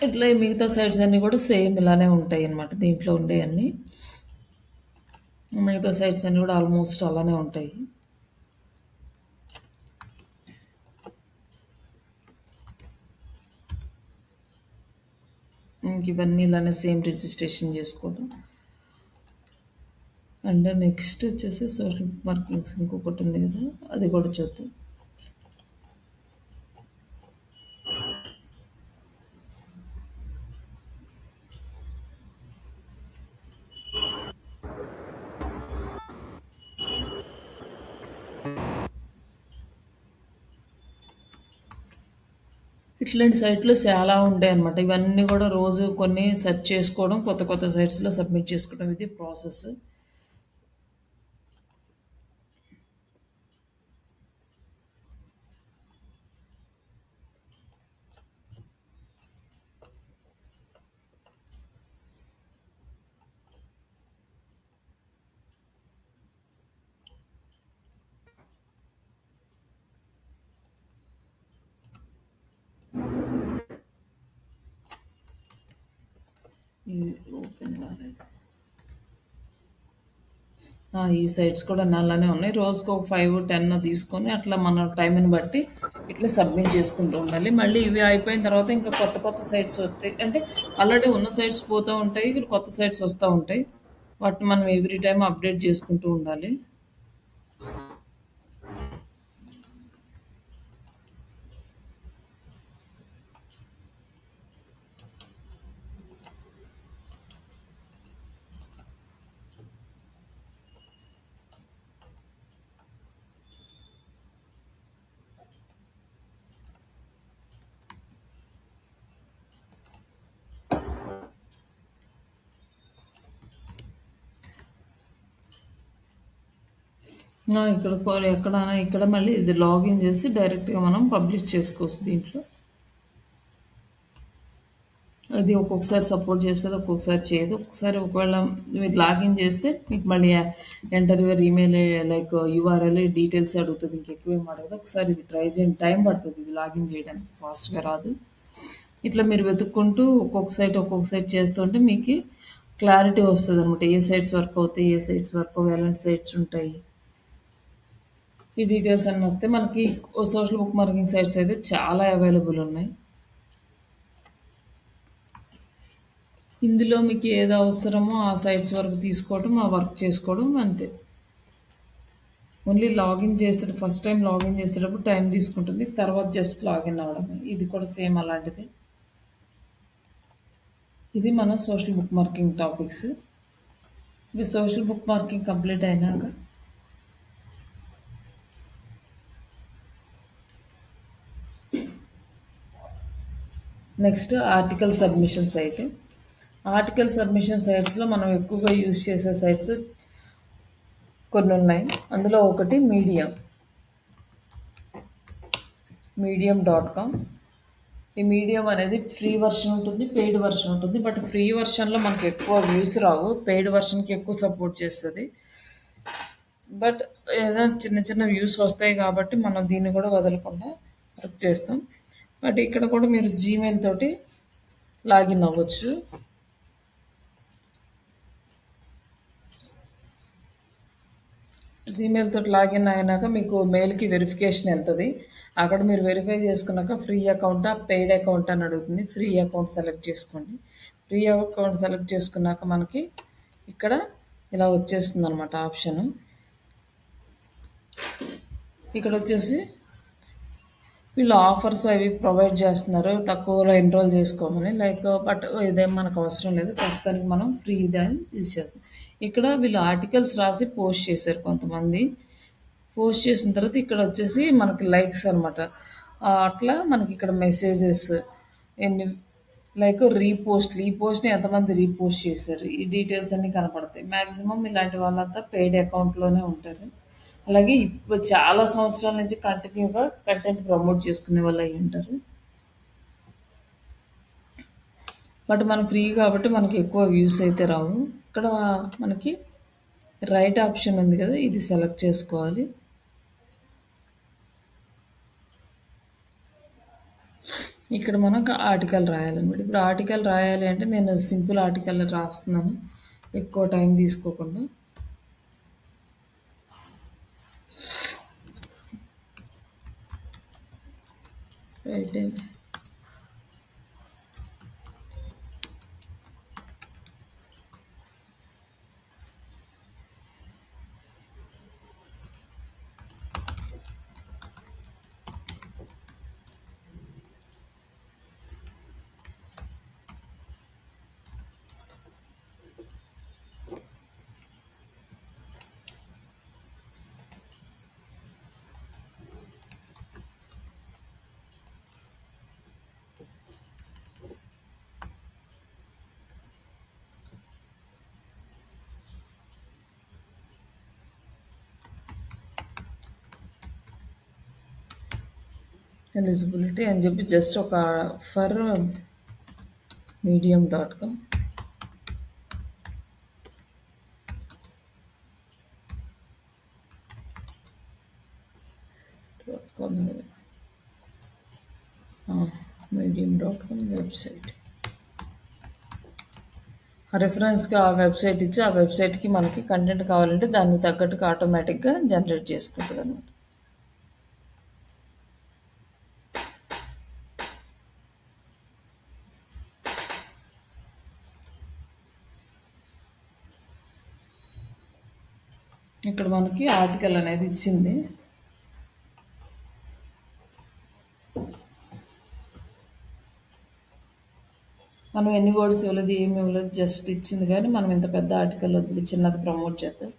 ఇట్లా ఈ మిగతా సైట్స్ అన్నీ కూడా సేమ్ ఇలానే ఉంటాయి అన్నమాట. దీంట్లో ఉండే అన్నీ మిగతా సైట్స్ అన్నీ కూడా ఆల్మోస్ట్ అలానే ఉంటాయి. ఇంక ఇవన్నీ ఇలానే సేమ్ రిజిస్ట్రేషన్ చేసుకోవడం. అండ్ నెక్స్ట్ వచ్చేసి సోషల్ మార్కింగ్స్ ఇంకొకటి ఉంది కదా, అది కూడా చూద్దాం. ఇట్లాంటి సైట్లు చాలా ఉంటాయి అనమాట. ఇవన్నీ కూడా రోజు కొన్ని సెర్చ్ చేసుకోవడం, కొత్త కొత్త సైట్స్లో సబ్మిట్ చేసుకోవడం, ఇది ప్రాసెస్. ఇది ఓపెన్ కాలేదు. ఈ సైట్స్ కూడా నల్లనే ఉన్నాయి. రోజుకు ఒక 5, 10 తీసుకొని అట్లా మన టైంని బట్టి ఇట్లా సబ్మిట్ చేసుకుంటూ ఉండాలి. మళ్ళీ ఇవి అయిపోయిన తర్వాత ఇంకా కొత్త కొత్త సైట్స్ వస్తాయి. అంటే ఆల్రెడీ ఉన్న సైట్స్ పోతూ ఉంటాయి, ఇక్కడ కొత్త సైట్స్ వస్తూ ఉంటాయి. వాటిని మనం ఎవ్రీ టైం అప్డేట్ చేసుకుంటూ ఉండాలి. ఇక్కడ మళ్ళీ ఇది లాగిన్ చేసి డైరెక్ట్గా మనం పబ్లిష్ చేసుకోవచ్చు దీంట్లో. ఇది ఒక్కొక్కసారి సపోర్ట్ చేస్తుంది, ఒక్కొక్కసారి చేయదు. ఒక్కొక్కసారి ఒకవేళ మీరు లాగిన్ చేస్తే మీకు మళ్ళీ enter your email like URL details అడుగుతుంది, ఇంకెక్కువేం అడగదు. ఒకసారి ఇది ట్రై చేయండి, టైం పడుతుంది ఇది లాగిన్ చేయడానికి, ఫాస్ట్గా రాదు. ఇట్లా మీరు వెతుక్కుంటూ ఒక్కొక్క సైట్ చేస్తుంటే మీకు క్లారిటీ వస్తుంది అనమాట. ఏ సైట్స్ వర్క్ అవుతాయి, ఏ సైట్స్ వర్క్ అవ్వాలి, ఎలాంటి సైట్స్ ఉంటాయి, ఈ డీటెయిల్స్ అన్నీ వస్తే మనకి సోషల్ బుక్ మార్కింగ్ సైట్స్ అయితే చాలా అవైలబుల్ ఉన్నాయి. ఇందులో మీకు ఏది అవసరమో ఆ సైట్స్ వరకు తీసుకోవడం, ఆ వర్క్ చేసుకోవడం అంతే. ఓన్లీ లాగిన్ చేసేటప్పుడు ఫస్ట్ టైం లాగిన్ చేసేటప్పుడు టైం తీసుకుంటుంది, తర్వాత జస్ట్ లాగిన్ అవ్వడమే. ఇది కూడా సేమ్ అలాంటిది. ఇది మన సోషల్ బుక్ మార్కింగ్ టాపిక్స్. ఇవి సోషల్ బుక్ మార్కింగ్ కంప్లీట్ అయినాక next article submission site. Article submission సైట్స్లో మనం ఎక్కువగా యూజ్ చేసే సైట్స్ కొన్ని ఉన్నాయి. అందులో ఒకటి medium.com. ఈ మీడియం అనేది ఫ్రీ వర్షన్ ఉంటుంది, పెయిడ్ వర్షన్ ఉంటుంది. బట్ ఫ్రీ వర్షన్లో మనకు ఎక్కువ వ్యూస్ రావు, పెయిడ్ వర్షన్కి ఎక్కువ సపోర్ట్ చేస్తుంది. బట్ ఏదైనా చిన్న చిన్న వ్యూస్ వస్తాయి కాబట్టి మనం దీన్ని కూడా వదలకుండా వర్క్ చేస్తాం. బట్ ఇక్కడ కూడా మీరు జీమెయిల్ తోటి లాగిన్ అవ్వచ్చు. జీమెయిల్ తోటి లాగిన్ అయినాక మీకు మెయిల్కి వెరిఫికేషన్ వెళ్తుంది. అక్కడ మీరు వెరిఫై చేసుకున్నాక ఫ్రీ అకౌంట్, పెయిడ్ అకౌంట్ అని అడుగుతుంది. ఫ్రీ అకౌంట్ సెలెక్ట్ చేసుకోండి. ఫ్రీ అకౌంట్ సెలెక్ట్ చేసుకున్నాక మనకి ఇక్కడ ఇలా వచ్చేస్తుంది అనమాట ఆప్షను. ఇక్కడ వచ్చేసి వీళ్ళు ఆఫర్స్ అవి ప్రొవైడ్ చేస్తున్నారు, తక్కువలో ఎన్రోల్ చేసుకోమని. బట్ ఇదేం మనకు అవసరం లేదు, ప్రస్తుతానికి మనం ఫ్రీ దాన్ని యూజ్ చేస్తాం. ఇక్కడ వీళ్ళు ఆర్టికల్స్ రాసి పోస్ట్ చేశారు కొంతమంది. పోస్ట్ చేసిన తర్వాత ఇక్కడ వచ్చేసి మనకి లైక్స్ అనమాట. అట్లా మనకి ఇక్కడ మెసేజెస్ ఎన్ని లైక్ రీపోస్ట్‌ని ఎంతమంది రీపోస్ట్ చేశారు. ఈ డీటెయిల్స్ అన్నీ కనపడతాయి. మాక్సిమం ఇలాంటి వాళ్ళంతా పెయిడ్ అకౌంట్‌లోనే ఉంటారు. అలాగే ఇప్పుడు చాలా సంవత్సరాల నుంచి కంటిన్యూగా కంటెంట్ ప్రమోట్ చేసుకునే వాళ్ళు అయ్యి ఉంటారు. బట్ మనం ఫ్రీ కాబట్టి మనకి ఎక్కువ వ్యూస్ అయితే రావు. ఇక్కడ మనకి రైట్ ఆప్షన్ ఉంది కదా! ఇది సెలెక్ట్ చేసుకోవాలి. ఇక్కడ మనకు ఆర్టికల్ రాయాలన్నమాట. ఇప్పుడు ఆర్టికల్ రాయాలి అంటే నేను సింపుల్ ఆర్టికల్ రాస్తున్నాను. ఎక్కువ టైం తీసుకోకుండా. రైట్ ఎలిజిబిలిటీ అని చెప్పి జస్ట్ ఒక ఫర్ medium.com medium.com వెబ్సైట్ రెఫరెన్స్గా ఆ వెబ్సైట్ ఇచ్చి ఆ వెబ్సైట్కి మనకి కంటెంట్ కావాలంటే దానికి తగ్గట్టుగా ఆటోమేటిక్గా జనరేట్ చేసుకుంటుంది అనమాట. ఇక్కడ మనకి ఆర్టికల్ అనేది ఇచ్చింది. మనం ఎన్ని వర్డ్స్ ఇవ్వలేదు, ఏమి ఇవ్వలేదు, జస్ట్ ఇచ్చింది. కానీ మనం ఇంత పెద్ద ఆర్టికల్ వదిలి చిన్నది ప్రమోట్ చేద్దాం.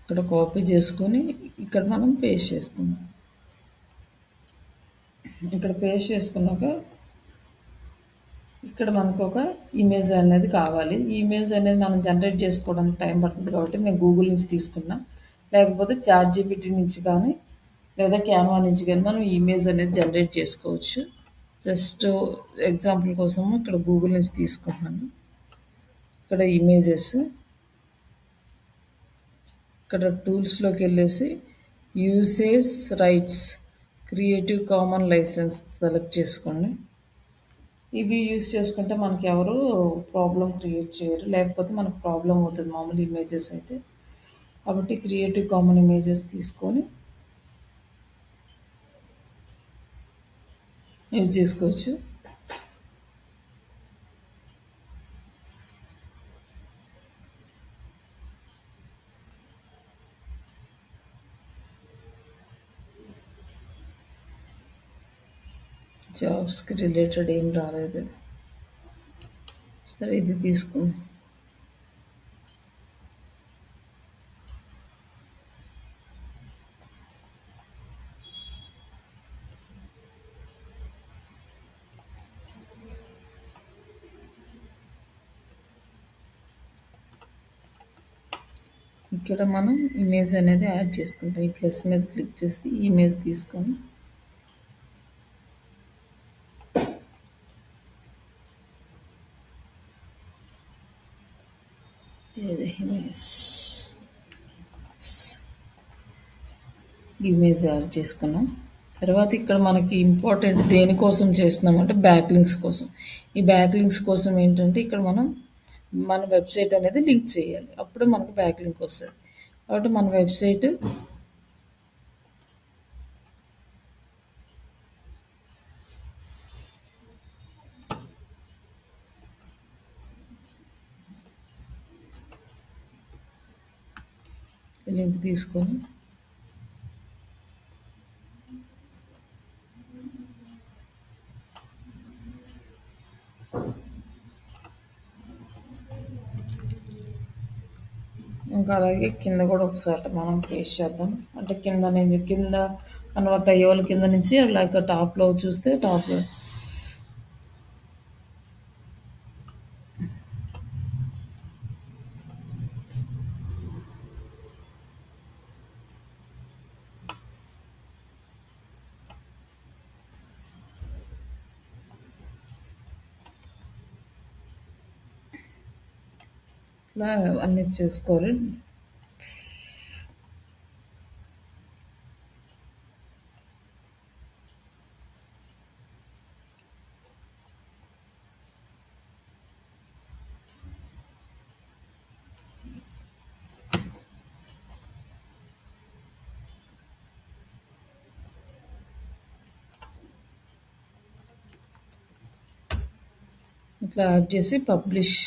ఇక్కడ కాపీ చేసుకొని ఇక్కడ మనం పేస్ట్ చేసుకుందాం. ఇక్కడ పేస్ట్ చేసుకున్నాక ఇక్కడ మనకు ఒక ఇమేజ్ అనేది కావాలి. ఈ ఇమేజ్ అనేది మనం జనరేట్ చేసుకోవడానికి టైం పడుతుంది కాబట్టి నేను గూగుల్ నుంచి తీసుకున్నా. లేకపోతే చాట్ జీపీటీ నుంచి కానీ లేదా క్యాన్వా నుంచి కానీ మనం ఈ ఇమేజ్ అనేది జనరేట్ చేసుకోవచ్చు. జస్ట్ ఎగ్జాంపుల్ కోసము ఇక్కడ గూగుల్ నుంచి తీసుకుంటున్నాను. ఇక్కడ ఇమేజెస్, ఇక్కడ టూల్స్లోకి వెళ్ళేసి usage rights creative common licence select చేసుకోండి. ఇవి యూజ్ చేసుకుంటే మనకి ఎవరు ప్రాబ్లం క్రియేట్ చేయరు, లేకపోతే మనకు ప్రాబ్లం అవుతుంది మామూలు ఇమేజెస్ అయితే. కాబట్టి క్రియేటివ్ కామన్ ఇమేజెస్ తీసుకొని యూజ్ చేసుకోవచ్చు. జాబ్స్కి రిలేటెడ్ ఏం రాలేదు. సరే ఇది తీసుకుందాం. ఇక్కడ మనం ఇమేజ్ అనేది యాడ్ చేసుకుంటాం. ఈ ప్లస్ మీద క్లిక్ చేసి ఇమేజ్ తీసుకొని ఇమేజ్ యాడ్ చేసుకున్నాం. తర్వాత ఇక్కడ మనకి ఇంపార్టెంట్ దేనికోసం చేస్తున్నామంటే బ్యాక్ లింక్స్ కోసం. ఈ బ్యాక్ లింక్స్ కోసం ఏంటంటే ఇక్కడ మనం మన వెబ్సైట్ అనేది లింక్ చేయాలి. అప్పుడు మనకు బ్యాక్ లింక్ వస్తుంది. కాబట్టి మన వెబ్సైట్ లింక్ తీసుకొని ఇంకా అలాగే కింద కూడా ఒకసారి మనం పేస్ట్ చేద్దాం. అంటే కింద కన్వర్ట్ అయ్యే వాళ్ళు కింద నుంచి అలాగ టాప్లో చూస్తే టాప్లో ఇలా అన్నీ చూసుకోవాలి. ఇట్లా యాడ్ చేసి పబ్లిష్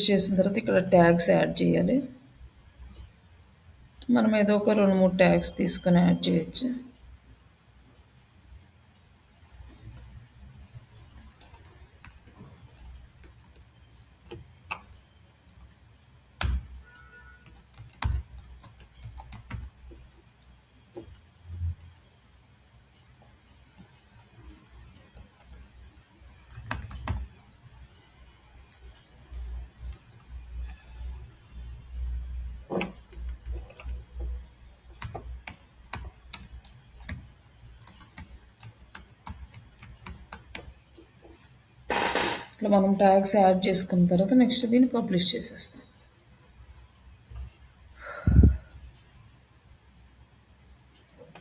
చేసిన తర్వాత ఇక్కడ ట్యాగ్స్ యాడ్ చేయాలి. మనం ఏదో ఒక 2-3 ట్యాగ్స్ తీసుకొని యాడ్ చేయొచ్చు. ఇట్లా మనం ట్యాగ్స్ యాడ్ చేసుకున్న తర్వాత నెక్స్ట్ దీన్ని పబ్లిష్ చేసేస్తాం.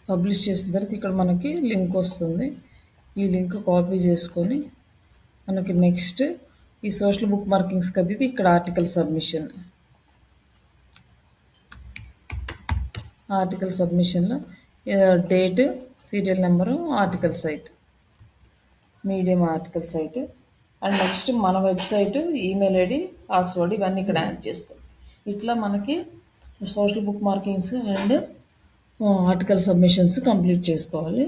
పబ్లిష్ చేసిన తర్వాత ఇక్కడ మనకి లింక్ వస్తుంది. ఈ లింక్ కాపీ చేసుకొని మనకి నెక్స్ట్ ఈ సోషల్ బుక్ మార్కింగ్స్ కదా, ఇది ఇక్కడ ఆర్టికల్ సబ్మిషన్లో date, serial number, article site, medium article site and next మన వెబ్సైట్, ఈమెయిల్ ఐడి, పాస్వర్డ్ ఇవన్నీ ఇక్కడ యాడ్ చేసుకోవాలి. ఇట్లా మనకి social book markings and article submissions complete చేసుకోవాలి.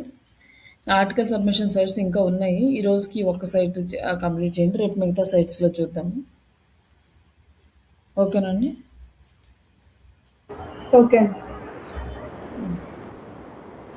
ఆర్టికల్ సబ్మిషన్ సైట్స్ ఇంకా ఉన్నాయి. ఈ రోజుకి ఒక సైట్ కంప్లీట్ చేయండి. రేపు మిగతా సైట్స్లో చూద్దాము. ఓకేనండి. ఓకే.